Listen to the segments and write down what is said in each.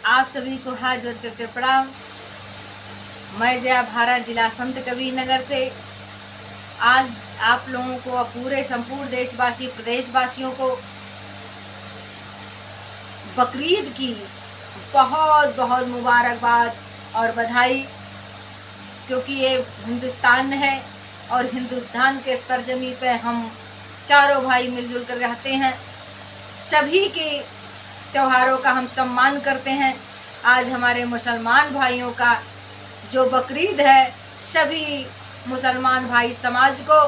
आप सभी को हाथ जोड़ करके प्रणाम। मैं जया भारत, जिला संत कबीर नगर से आज आप लोगों को, पूरे संपूर्ण देशवासी प्रदेशवासियों को बकरीद की बहुत बहुत मुबारकबाद और बधाई, क्योंकि ये हिंदुस्तान है और हिंदुस्तान के सरजमी पे हम चारों भाई मिलजुल कर रहते हैं। सभी के त्योहारों का हम सम्मान करते हैं। आज हमारे मुसलमान भाइयों का जो बकरीद है, सभी मुसलमान भाई समाज को,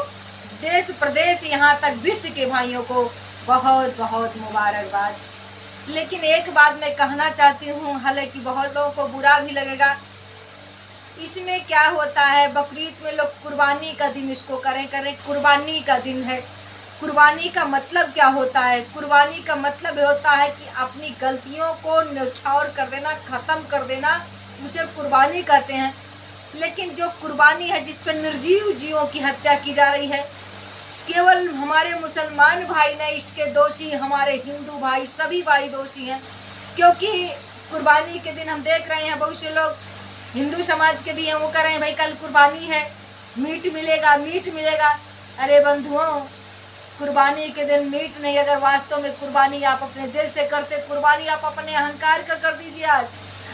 देश प्रदेश यहाँ तक विश्व के भाइयों को बहुत बहुत मुबारकबाद। लेकिन एक बात मैं कहना चाहती हूँ, हालांकि बहुत लोगों को बुरा भी लगेगा। इसमें क्या होता है, बकरीद में लोग कुर्बानी का दिन इसको करें कुर्बानी का दिन है। कुर्बानी का मतलब क्या होता है? कुर्बानी का मतलब होता है कि अपनी गलतियों को न्यौछावर कर देना, ख़त्म कर देना, उसे कुर्बानी कहते हैं। लेकिन जो कुर्बानी है जिस पर निर्जीव जीवों की हत्या की जा रही है, केवल हमारे मुसलमान भाई नहीं इसके दोषी, हमारे हिंदू भाई सभी भाई दोषी हैं। क्योंकि कुर्बानी के दिन हम देख रहे हैं बहुत से लोग हिंदू समाज के भी हैं, वो कह रहे हैं भाई कल कुर्बानी है, मीट मिलेगा। अरे बंधुओं, कुर्बानी के दिन मीट नहीं, अगर वास्तव में कुर्बानी आप अपने दिल से करते, कुर्बानी आप अपने अहंकार का कर दीजिए,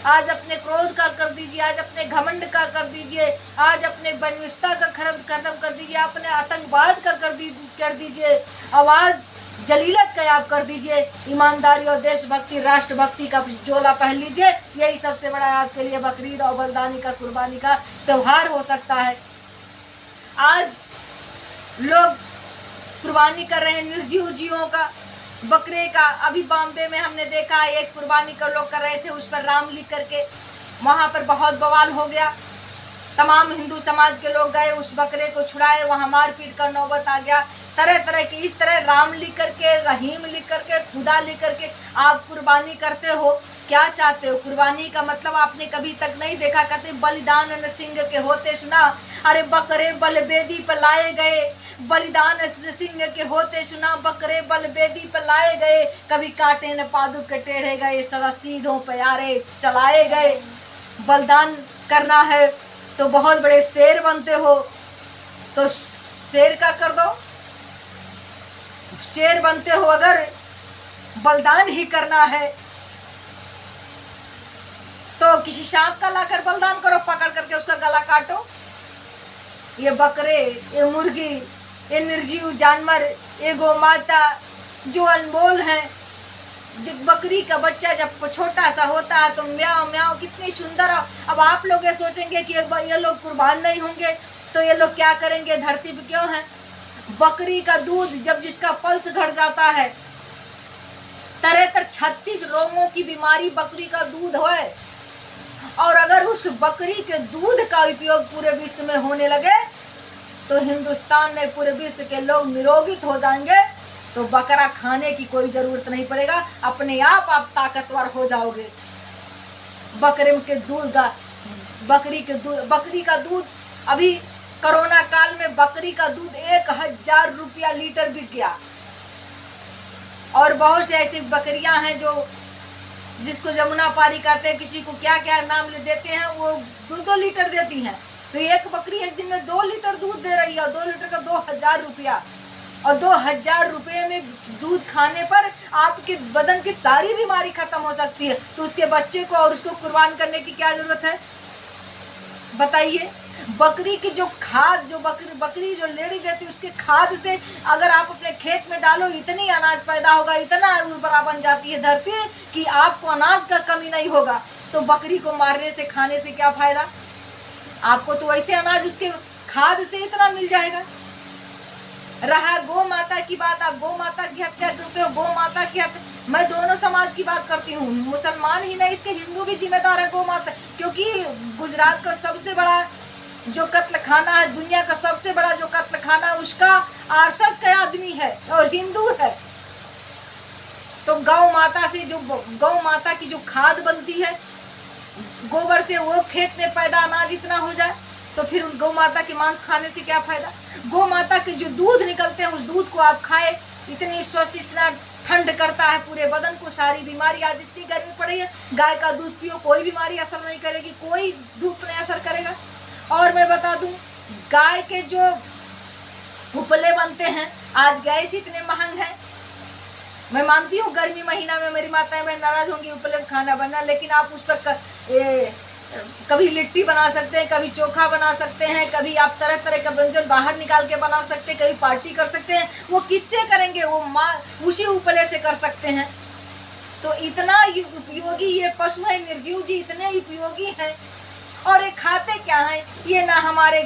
आज अपने क्रोध का कर दीजिए, आज अपने घमंड का कर दीजिए, आज अपने बनिष्ठता का खत्म कर दीजिए, अपने आतंकवाद का कर दीजिए, आवाज़ जलीलत का आप कर दीजिए, ईमानदारी और देशभक्ति राष्ट्रभक्ति का जोला पहन लीजिए। यही सबसे बड़ा आपके लिए बकरीद और बलिदानी का, कुर्बानी का त्यौहार हो सकता है। आज लोग कुर्बानी कर रहे हैं निर्जीव जीवों का, बकरे का। अभी बॉम्बे में हमने देखा एक कुर्बानी का लोग कर रहे थे, उस पर राम लिख करके, वहाँ पर बहुत बवाल हो गया। तमाम हिंदू समाज के लोग गए, उस बकरे को छुड़ाए, वहाँ मारपीट का नौबत आ गया। तरह तरह की, इस तरह राम लिख करके, रहीम लिख करके, खुदा लिख करके आप कुर्बानी करते हो। क्या चाहते हो? कुर्बानी का मतलब आपने कभी तक नहीं देखा करते, बलिदान नरसिंह के होते सुना। अरे बकरे बलबेदी पर लाए गए, बलिदान सिंह के होते सुना, बकरे बलबेदी पर लाए गए, कभी कांटे न पादुक के टेढ़े गए, सदा सीधों प्यारे चलाए गए। बलिदान करना है तो बहुत बड़े शेर बनते हो, तो शेर का कर दो। शेर बनते हो, अगर बलिदान ही करना है तो किसी सांप का लाकर बलिदान करो, पकड़ करके उसका गला काटो। ये बकरे, ये मुर्गी, ये निर्जीव जानवर, ये गौमाता जो अनमोल है। जब बकरी का बच्चा जब छोटा सा होता है तो म्याओ म्याओ कितनी सुंदर। अब आप लोग ये सोचेंगे कि ये लोग कुर्बान नहीं होंगे तो ये लोग क्या करेंगे, धरती पे क्यों हैं? बकरी का दूध जब जिसका पल्स घट जाता है, तरह 36 रोगों की बीमारी बकरी का दूध है। और अगर उस बकरी के दूध का उपयोग पूरे विश्व में होने लगे तो हिंदुस्तान में पूरे विश्व के लोग निरोगित हो जाएंगे। तो बकरा खाने की कोई जरूरत नहीं पड़ेगा, अपने आप ताकतवर हो जाओगे। बकरी का दूध अभी कोरोना काल में बकरी का दूध 1000 रुपया लीटर बिक गया। और बहुत से ऐसी बकरियां हैं जो जिसको जमुना पारी कहते हैं, किसी को क्या क्या नाम ले देते हैं, वो 2-2 लीटर देती हैं। तो एक बकरी एक दिन में 2 लीटर दूध दे रही है, 2 लीटर का 2000 रुपया। और 2000 रुपये में दूध खाने पर आपके बदन की सारी बीमारी खत्म हो सकती है। तो उसके बच्चे को और उसको कुर्बान करने की क्या जरूरत है, बताइए? बकरी की जो खाद, जो बकरी जो लेड़ी देती है, उसके खाद से अगर आप अपने खेत में डालो, इतनी अनाज पैदा होगा, इतना उर्वरा बन जाती है धरती कि आपको अनाज का कमी नहीं होगा। तो बकरी को मारने से, खाने से क्या फायदा? आपको तो वैसे अनाज उसके खाद से इतना मिल जाएगा। रहा गौ माता की बात, आप गौ माता की हत्या करते हो, गौ माता की हत्या। मैं दोनों समाज की बात करती हूँ, मुसलमान ही नहीं, इसके हिंदू भी जिम्मेदार है गौ माता। क्योंकि गुजरात का सबसे बड़ा जो कत्ल खाना है, दुनिया का सबसे बड़ा जो कत्ल खाना है, उसका आरएसएस का आदमी है और हिंदू है। तो गौ माता की जो खाद बनती है, गोबर से, वो खेत में पैदा अनाज इतना हो जाए तो फिर उन गौ माता के मांस खाने से क्या फायदा? गौ माता के जो दूध निकलते हैं, उस दूध को आप खाए, इतनी स्वस्थ, इतना ठंड करता है पूरे बदन को, सारी बीमारी। आज इतनी गर्मी पड़ी है, गाय का दूध पियो, कोई बीमारी असर नहीं करेगी, कोई धूप नहीं असर करेगा। और मैं बता दूं, गाय के जो उपले बनते हैं, आज गैस इतने महंग है। मैं मानती हूँ गर्मी महीना में मेरी माताएं मैं नाराज होंगी उपले में खाना बनना, लेकिन आप उस पर कभी लिट्टी बना सकते हैं, कभी चोखा बना सकते हैं, कभी आप तरह तरह का व्यंजन बाहर निकाल के बना सकते हैं, कभी पार्टी कर सकते हैं। वो किससे करेंगे? वो उसी उपले से कर सकते हैं। तो इतना उपयोगी ये पशु है, निर्जीव जी इतने उपयोगी हैं। और ये खाते क्या है? ये ना हमारे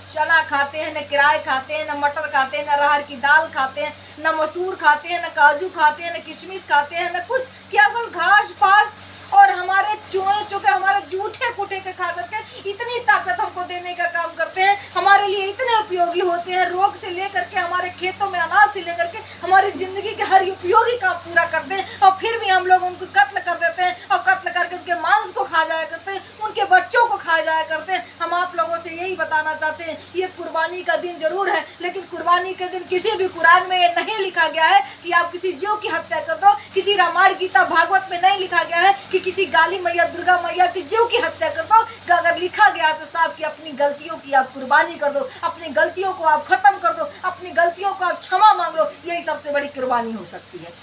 चना खाते हैं, न किराए खाते हैं, न मटर खाते हैं, न अरहर की दाल खाते हैं, न मसूर खाते हैं, न काजू खाते हैं, न किशमिश खाते हैं, न कुछ, केवल घास पास और हमारे चूहे चुके हमारे जूठे कुटे के खा करके इतनी ताकत हमको देने का काम करते हैं, हमारे लिए इतने उपयोगी होते हैं। रोग से लेकर के हमारे खेतों में अनाज से लेकर के हमारी जिंदगी के हर उपयोगी काम पूरा करते हैं, और फिर भी हम लोग उनको कत्ल कर देते हैं और कत्ल करके उनके मांस को खा जाया करते हैं, उनके बच्चों को खा जाया करते हैं। हम आप लोगों से यही बताना चाहते हैं, ये कुर्बानी का दिन जरूर है, लेकिन कुर्बानी के दिन किसी भी कुरान में ये नहीं लिखा गया है कि आप किसी जीव की हत्या कर दो। किसी रामायण गीता भागवत में नहीं लिखा गया है कि किसी काली मैया दुर्गा मैया की जीव की हत्या कर दो। अगर लिखा गया तो साहब कि अपनी गलतियों की आप कुर्बानी कर दो, अपनी गलतियों को आप खत्म कर दो, अपनी गलतियों को आप क्षमा मांग लो, यही सबसे बड़ी कुर्बानी हो सकती है।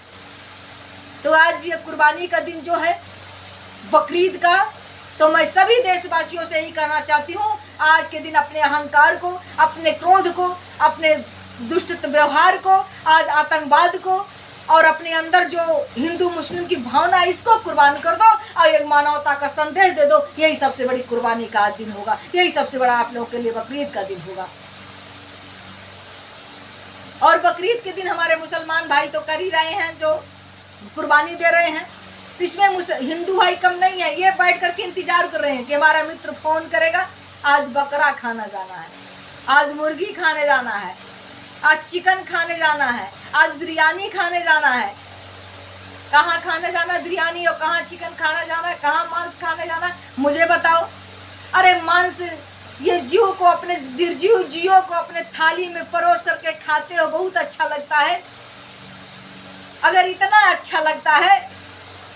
तो आज ये कुर्बानी का दिन जो है बकरीद का, तो मैं सभी देशवासियों से यही कहना चाहती हूँ, आज के दिन अपने अहंकार को, अपने क्रोध को, अपने दुष्ट व्यवहार को, आज आतंकवाद को और अपने अंदर जो हिंदू मुस्लिम की भावना है इसको कुर्बान कर दो और एक मानवता का संदेश दे दो। यही सबसे बड़ी कुर्बानी का दिन होगा, यही सबसे बड़ा आप लोगों के लिए बकरीद का दिन होगा। और बकरीद के दिन हमारे मुसलमान भाई तो कर ही रहे हैं, जो कुर्बानी दे रहे हैं, इसमें हिंदू भाई कम नहीं है। ये बैठ करके इंतजार कर रहे हैं कि हमारा मित्र फोन करेगा, आज बकरा खाना जाना है, आज मुर्गी खाने जाना है, आज चिकन खाने जाना है, आज बिरयानी खाने जाना है। कहाँ खाने जाना है बिरयानी, और कहाँ चिकन खाने जाना है, कहाँ मांस खाने जाना है, मुझे बताओ। अरे मांस ये जीव को, अपने निर्जीव जीवों को अपने थाली में परोस करके खाते हो, बहुत अच्छा लगता है। अगर इतना अच्छा लगता है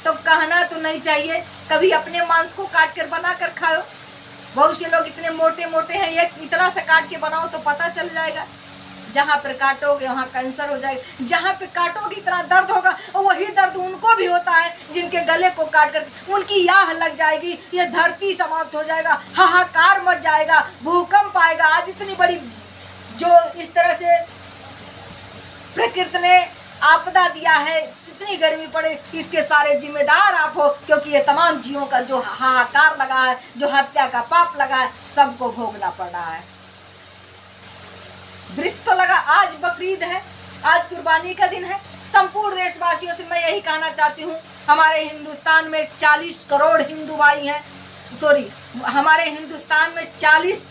तो कहना तो नहीं चाहिए, कभी अपने मांस को काट कर बना कर खाओ। बहुत से लोग इतने मोटे मोटे हैं, ये इतना सा काट के बनाओ तो पता चल जाएगा। जहाँ पर काटोगे वहाँ कैंसर हो जाएगा, जहाँ पे काटोगे इतना दर्द होगा, और वही दर्द उनको भी होता है जिनके गले को काट कर उनकी याह लग जाएगी, ये धरती समाप्त हो जाएगा, हाहाकार मच जाएगा, भूकंप आएगा। आज इतनी बड़ी जो इस तरह से प्रकृति ने आपदा दिया है, इतनी गर्मी पड़े, इसके सारे जिम्मेदार आप हो, क्योंकि ये तमाम जीवों का जो हाहाकार लगा है, जो हत्या का पाप लगा है, सबको भोगना पड़ रहा है। वृक्ष तो लगा, आज बकरीद है, आज कुर्बानी का दिन है। संपूर्ण देशवासियों से मैं यही कहना चाहती हूँ, हमारे हिंदुस्तान में 40 करोड़ हिंदू भाई हैं, सॉरी हमारे हिंदुस्तान में 40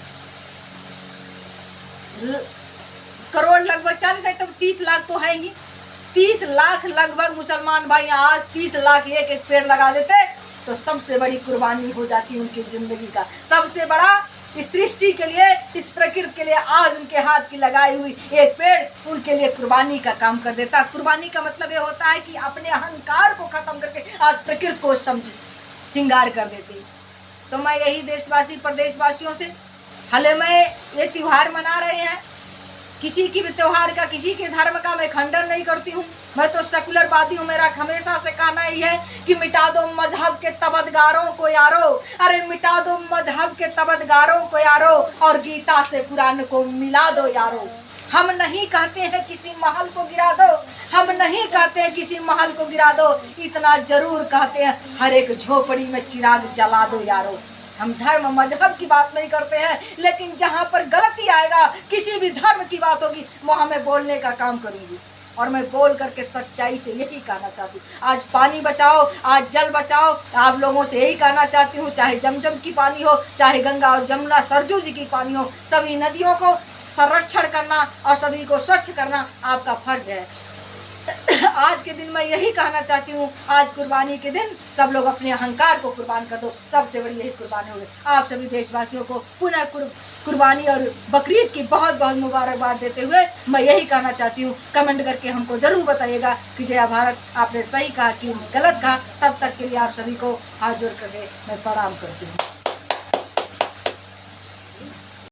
करोड़ लगभग 40 है तो 30 लाख तो है ही, 30 लाख लगभग मुसलमान भाई। आज 30 लाख एक एक पेड़ लगा देते तो सबसे बड़ी कुर्बानी हो जाती उनकी जिंदगी का। सबसे बड़ा इस सृष्टि के लिए, इस प्रकृति के लिए आज उनके हाथ की लगाई हुई एक पेड़ उनके लिए कुर्बानी का काम कर देता। कुर्बानी का मतलब ये होता है कि अपने अहंकार को खत्म करके आज प्रकृति को श्रृंगार कर देती। तो मैं यही देशवासी प्रदेशवासियों से, हाल में ये त्योहार मना रहे हैं, किसी की भी त्योहार का, किसी के धर्म का मैं खंडन नहीं करती हूँ, मैं तो सेकुलरवादी हूँ। मेरा हमेशा से कहना ही है कि मिटा दो मजहब के तबदगारों को यारो, अरे मिटा दो मजहब के तबदगारों को यारो, और गीता से कुरान को मिला दो यारो। हम नहीं कहते हैं किसी महल को गिरा दो, हम नहीं कहते हैं किसी महल को गिरा दो, इतना जरूर कहते हैं हर एक झोपड़ी में चिराग जला दो यारो। हम धर्म मजहब की बात नहीं करते हैं, लेकिन जहाँ पर गलती आएगा, किसी भी धर्म की बात होगी, वहाँ मैं बोलने का काम करूँगी। और मैं बोल करके सच्चाई से यही कहना चाहती हूँ, आज पानी बचाओ, आज जल बचाओ। आप लोगों से यही कहना चाहती हूँ, चाहे जमजम की पानी हो, चाहे गंगा और जमुना सरजू जी की पानी हो, सभी नदियों को संरक्षण करना और सभी को स्वच्छ करना आपका फर्ज है। आज के दिन मैं यही कहना चाहती हूँ, आज कुर्बानी के दिन सब लोग अपने अहंकार को कुर्बान कर दो, सबसे बड़ी यही कुर्बानी होगी। आप सभी देशवासियों को पुनः कुर्बानी और बकरीद की बहुत बहुत मुबारकबाद देते हुए मैं यही कहना चाहती हूँ, कमेंट करके हमको ज़रूर बताइएगा कि जय भारत आपने सही कहा कि गलत कहा। तब तक के लिए आप सभी को हाथ जोड़ करके मैं प्रणाम करती हूँ।